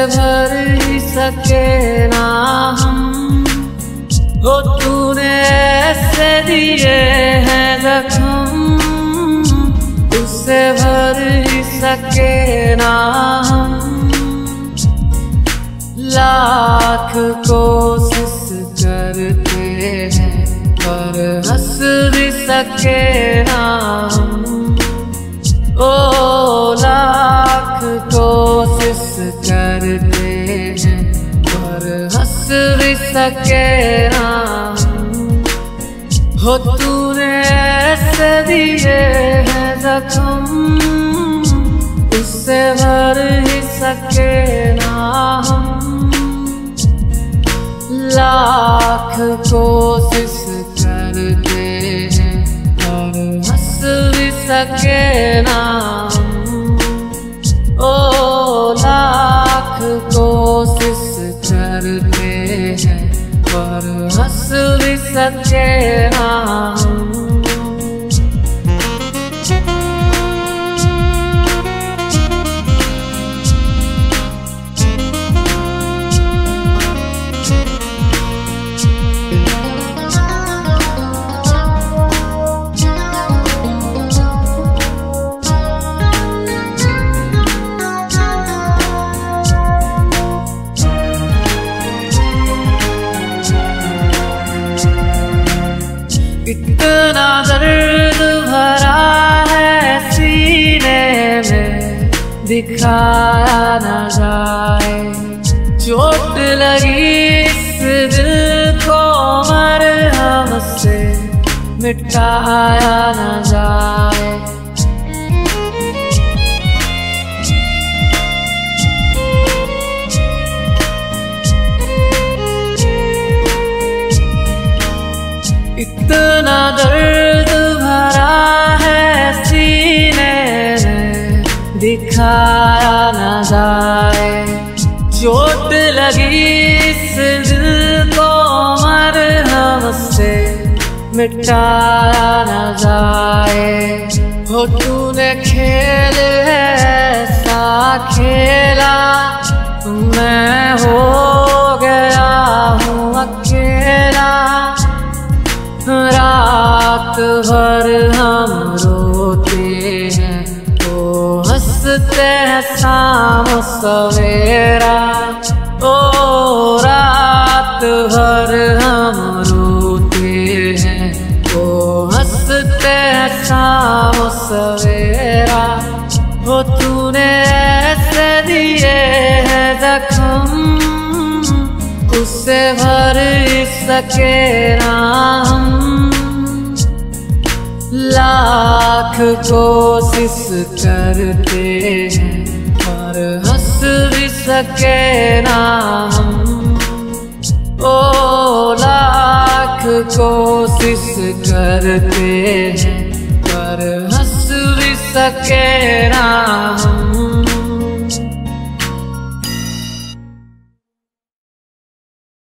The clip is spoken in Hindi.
भर ही सके ना हम। वो तूने ऐसे दिए हैं जख्म, उससे भर ही सके ना हम। लाख कोशिश करते हैं पर हंस भी सके ना हम। ओ लाख कोशिश करते हैं पर हंस भी सके ना हम। हो तूने ऐसे दिए हैं जख्म, उससे भर ही सके ना हम। लाख कोशिश करते हैं और हंस भी सके ना हम। ओ लाख कोशिश करते हैं पर हंस भी सके ना हम। इतना दर्द भरा है सीने में, दिखाया न जाए। चोट लगी इस दिल को मरहम से, मिटाया न जाए। इतना दर्द भरा है सीने में, दिखाया न जाए। चोट लगी इस दिल को मरहम से, मिटाया न जाए। हो तूने खेल ऐसा खेला, मैं हो गया हूँ अकेला। रात भर हम रोते हैं तो हंसते हैं शाम सवेरा। ओ रात भर हम रोते हैं तो हंसते हैं शाम सवेरा। वो तूने ऐसे दिए हैं जख्म, उससे भर सके ना हम। लाख कोशिश करते हैं पर हंस भी सके ना हम। ओ लाख कोशिश करते हैं पर हंस भी सके ना हम।